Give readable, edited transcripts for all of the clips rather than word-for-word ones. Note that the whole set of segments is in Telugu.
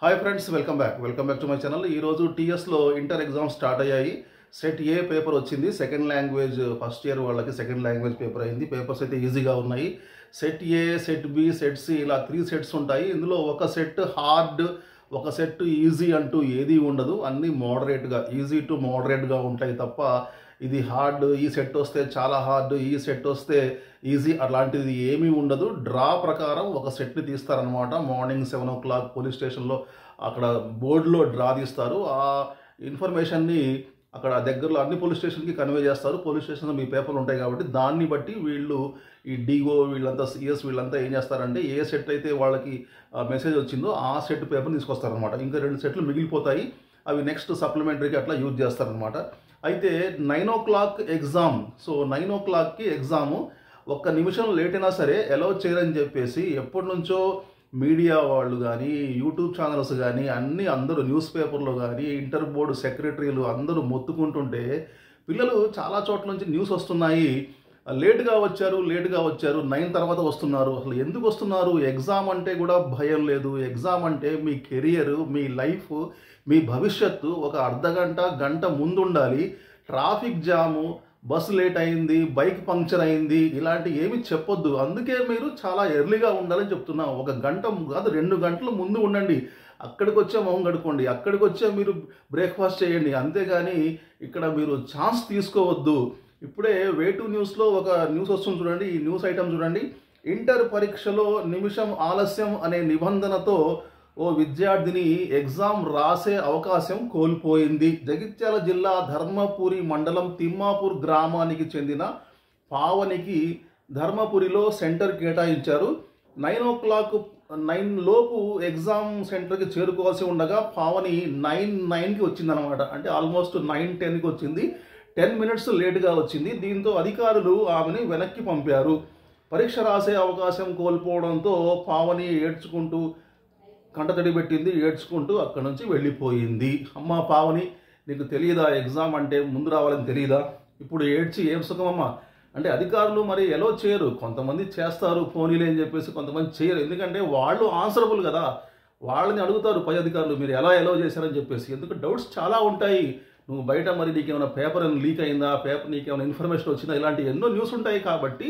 Hi friends, welcome back to my channel. ఈరోజు టీఎస్లో ఇంటర్ ఎగ్జామ్స్ స్టార్ట్ అయ్యాయి. సెట్ ఏ పేపర్ వచ్చింది. సెకండ్ లాంగ్వేజ్ ఫస్ట్ ఇయర్ వాళ్ళకి సెకండ్ లాంగ్వేజ్ పేపర్ అయింది. పేపర్స్ అయితే ఈజీగా ఉన్నాయి. సెట్ ఏ, సెట్ బి, సెట్ సి ఇలా 3 సెట్స్ ఉంటాయి. ఇందులో ఒక సెట్ హార్డ్, ఒక సెట్ ఈజీ అంటూ ఏది ఉండదు. అన్నీ మోడరేట్గా, ఈజీ టు మోడరేట్గా ఉంటాయి తప్ప ఇది హార్డ్, ఈ సెట్ వస్తే చాలా హార్డ్, ఈ సెట్ వస్తే ఈజీ అలాంటిది ఏమీ ఉండదు. డ్రా ప్రకారం ఒక సెట్ని తీస్తారనమాట. మార్నింగ్ 7 o'clock పోలీస్ స్టేషన్లో అక్కడ బోర్డులో డ్రా తీస్తారు. ఆ ఇన్ఫర్మేషన్ని అక్కడ దగ్గరలో అన్ని పోలీస్ స్టేషన్కి కన్వే చేస్తారు. పోలీస్ స్టేషన్లో మీ పేపర్లు ఉంటాయి కాబట్టి దాన్ని బట్టి వీళ్ళు ఈ డిఓ వీళ్ళంతా సిఎస్ వీళ్ళంతా ఏం చేస్తారంటే ఏ సెట్ అయితే వాళ్ళకి మెసేజ్ వచ్చిందో ఆ సెట్ పేపర్ తీసుకొస్తారనమాట. ఇంకా 2 సెట్లు మిగిలిపోతాయి. అవి నెక్స్ట్ సప్లిమెంటరీకి అట్లా యూజ్ చేస్తారనమాట. అయితే 9 o'clock ఎగ్జామ్. So 9 o'clockకి exam. ఒక్క నిమిషం లేట్ అయినా సరే అలౌ చేయరని చెప్పేసి ఎప్పటి నుంచో మీడియా వాళ్ళు కానీ, యూట్యూబ్ ఛానల్స్ కానీ అన్నీ అందరూ న్యూస్ పేపర్లో కానీ, ఇంటర్ బోర్డు సెక్రటరీలు అందరూ మొత్తుకుంటుంటే పిల్లలు చాలా చోట్ల నుంచి న్యూస్ వస్తున్నాయి. లేటుగా వచ్చారు 9 తర్వాత వస్తున్నారు. అసలు ఎందుకు వస్తున్నారు? ఎగ్జామ్ అంటే కూడా భయం లేదు. ఎగ్జామ్ అంటే మీ కెరియర్, మీ లైఫ్, మీ భవిష్యత్తు ఒక అర్ధగంట గంట ముందు ఉండాలి. ట్రాఫిక్ జాము, బస్సు లేట్ అయింది, బైక్ పంక్చర్ అయింది, ఇలాంటి ఏమి చెప్పొద్దు. అందుకే మీరు చాలా ఎర్లీగా ఉండాలని చెప్తున్నాం. 1 గంట కాదు 2 గంటలు ముందు ఉండండి. అక్కడికి వచ్చే మొహం కడుక్కోండి, అక్కడికి వచ్చే మీరు బ్రేక్ఫాస్ట్ చేయండి. అంతేగాని ఇక్కడ మీరు ఛాన్స్ తీసుకోవద్దు. ఇప్పుడే వే2 న్యూస్లో ఒక న్యూస్ వస్తుంది చూడండి. ఈ న్యూస్ ఐటమ్ చూడండి. ఇంటర్ పరీక్షలో నిమిషం ఆలస్యం అనే నిబంధనతో ఓ విద్యార్థిని ఎగ్జామ్ రాసే అవకాశం కోల్పోయింది. జగిత్యాల జిల్లా ధర్మపురి మండలం తిమ్మాపూర్ గ్రామానికి చెందిన పావనికి ధర్మపురిలో సెంటర్ కేటాయించారు. 9 o'clock 9 లోపు ఎగ్జామ్ సెంటర్కి చేరుకోవాల్సి ఉండగా పావని 9:09కి వచ్చిందనమాట. అంటే ఆల్మోస్ట్ 9:10కి వచ్చింది. 10 minutes లేటుగా వచ్చింది. దీంతో అధికారులు ఆమెని వెనక్కి పంపారు. పరీక్ష రాసే అవకాశం కోల్పోవడంతో పావని ఏడ్చుకుంటూ కంటతడి పెట్టింది. ఏడ్చుకుంటూ అక్కడి నుంచి వెళ్ళిపోయింది. అమ్మ పావని, నీకు తెలియదా ఎగ్జామ్ అంటే ముందు రావాలని తెలియదా? ఇప్పుడు ఏడ్చి ఏం సుఖమమ్మా అంటే అధికారులు మరి ఎలో చేయరు. కొంతమంది చేస్తారు పోనీలే అని చెప్పేసి, కొంతమంది చేయరు. ఎందుకంటే వాళ్ళు ఆన్సరబుల్ కదా. వాళ్ళని అడుగుతారు పై అధికారులు, మీరు ఎలా ఎలో చేశారని చెప్పేసి. ఎందుకు డౌట్స్ చాలా ఉంటాయి. నువ్వు బయట మరి నీకేమైనా పేపర్ లీక్ అయిందా, పేపర్ నీకేమైనా ఇన్ఫర్మేషన్ వచ్చిందా, ఇలాంటి ఎన్నో న్యూస్ ఉంటాయి. కాబట్టి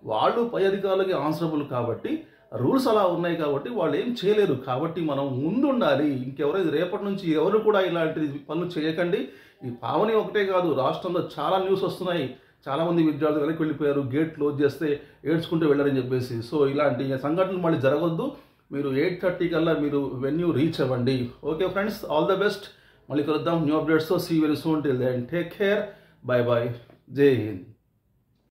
వాళ్ళు పై అధికారులకి ఆన్సరబుల్ కాబట్టి రూల్స్ అలా ఉన్నాయి కాబట్టి వాళ్ళు ఏం చేయలేరు. కాబట్టి మనం ముందు ఉండాలి. ఇంకెవరైతే రేపటి నుంచి ఎవరు కూడా ఇలాంటి పనులు చేయకండి. ఈ పావని ఒకటే కాదు, రాష్ట్రంలో చాలా న్యూస్ వస్తున్నాయి. చాలామంది విద్యార్థులు వెనక్కి వెళ్ళిపోయారు, గేట్ క్లోజ్ చేస్తే ఏడ్చుకుంటూ వెళ్ళారని చెప్పేసి. సో ఇలాంటి సంఘటనలు మళ్ళీ జరగొద్దు. మీరు 8:30 కల్లా మీరు వెన్యూ రీచ్ అవ్వండి. Okay friends, all the best. మళ్ళీ కలుద్దాం న్యూ అప్డేట్స్తో. See very soon. Till then take care. Bye bye. Jai Hind.